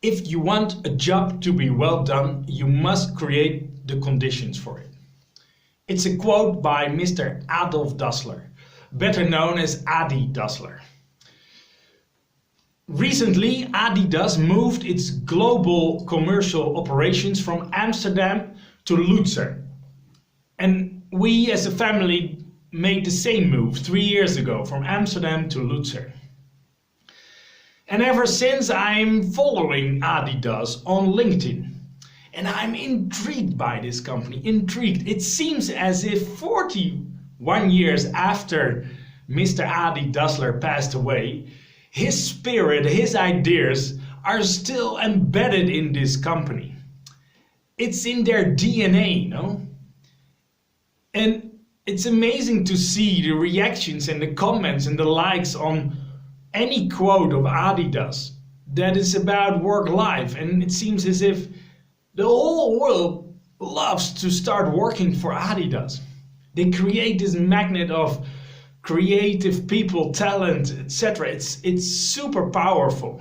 If you want a job to be well done, you must create the conditions for it. It's a quote by Mr. Adi Dassler, better known as Adi Dassler. Recently, Adidas moved its global commercial operations from Amsterdam to Lutzer. And we as a family made the same move 3 years ago from Amsterdam to Lutzer. And ever since I'm following Adidas on LinkedIn. And I'm intrigued by this company, intrigued. It seems as if 41 years after Mr. Adi Dassler passed away, his spirit, his ideas are still embedded in this company. It's in their DNA, no? And it's amazing to see the reactions and the comments and the likes on any quote of Adidas that is about work-life. And it seems as if the whole world loves to start working for Adidas. They create this magnet of creative people, talent, etc. It's super powerful.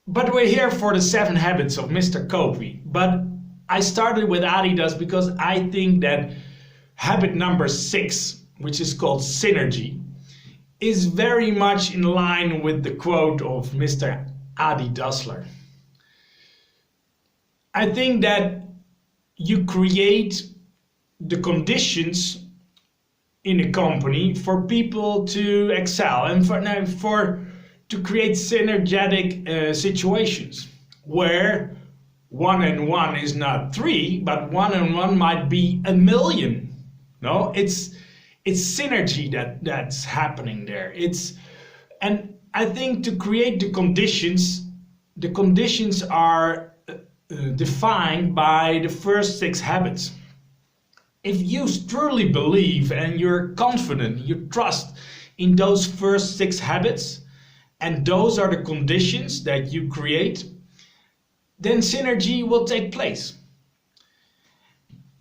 But we're here for the 7 habits of Mr. Covey. But I started with Adidas because I think that habit number 6, which is called Synergy, is very much in line with the quote of Mr. Adi Dassler. I think that you create the conditions in a company for people to excel and to create synergetic situations where 1 and 1 is not 3, but 1 and 1 might be 1,000,000. No, it's synergy that's happening there. And I think to create the conditions are defined by the first 6 habits. If you truly believe and you're confident, you trust in those first 6 habits, and those are the conditions that you create, then synergy will take place.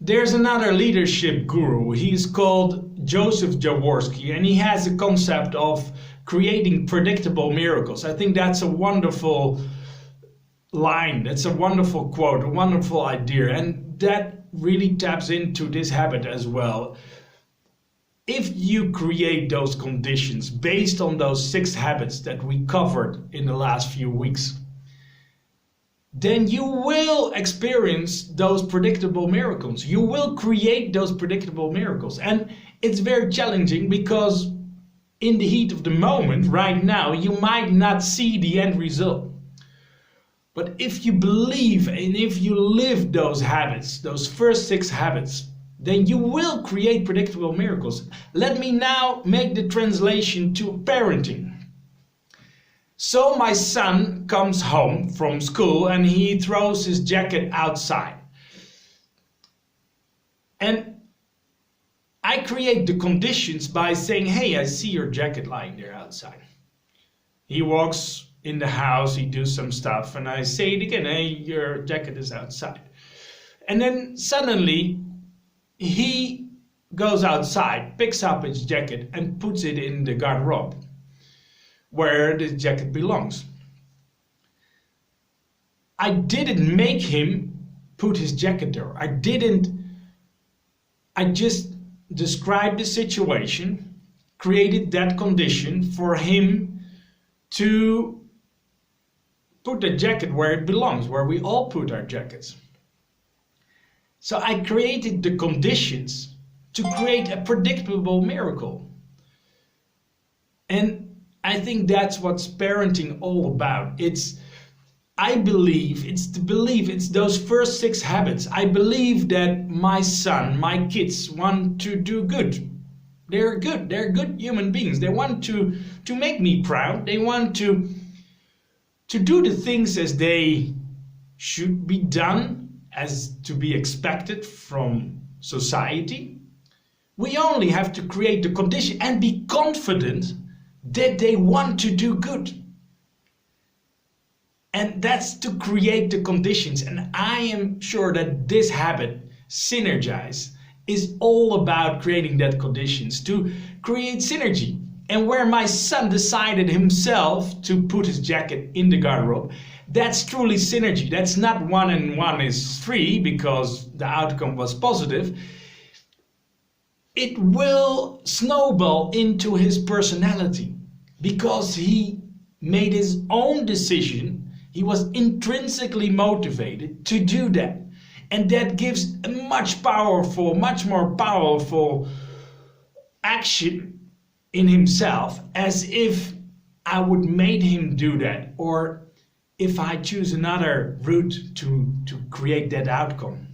There's another leadership guru. He's called Joseph Jaworski, and he has a concept of creating predictable miracles. I think that's a wonderful line. That's a wonderful quote, a wonderful idea, and that really taps into this habit as well. If you create those conditions based on those 6 habits that we covered in the last few weeks, then you will experience those predictable miracles. You will create those predictable miracles. And it's very challenging because in the heat of the moment, right now, you might not see the end result. But if you believe and if you live those habits, those first 6 habits, then you will create predictable miracles. Let me now make the translation to parenting. So my son comes home from school and he throws his jacket outside. And I create the conditions by saying, hey, I see your jacket lying there outside. He walks in the house, he does some stuff, and I say it again, hey, your jacket is outside. And then suddenly he goes outside, picks up his jacket and puts it in the garderobe where the jacket belongs. I didn't make him put his jacket there. I just described the situation, created that condition for him to put the jacket where it belongs, where we all put our jackets. So I created the conditions to create a predictable miracle. And I think that's what's parenting all about. It's those first 6 habits. I believe that my son, my kids want to do good. They're good human beings. They want to make me proud. They want to do the things as they should be done, as to be expected from society. We only have to create the condition and be confident that they want to do good. And that's to create the conditions. And I am sure that this habit, Synergize, is all about creating that conditions to create synergy. And where my son decided himself to put his jacket in the garderobe, that's truly synergy. That's not 1 and 1 is 3 because the outcome was positive. It will snowball into his personality because he made his own decision. He was intrinsically motivated to do that. And that gives a much more powerful action in himself, as if I would make him do that, or if I choose another route to create that outcome.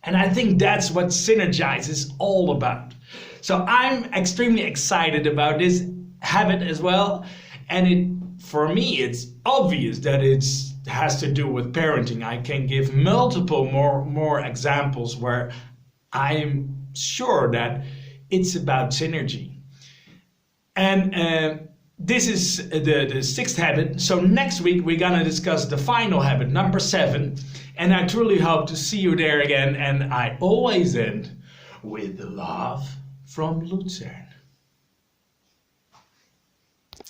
And I think that's what Synergize is all about. So I'm extremely excited about this habit as well. And for me, it's obvious that it has to do with parenting. I can give multiple more examples where I'm sure that it's about synergy. And this is the 6th habit. So next week we're gonna discuss the final habit, number 7. And I truly hope to see you there again. And I always end with love from Lucerne.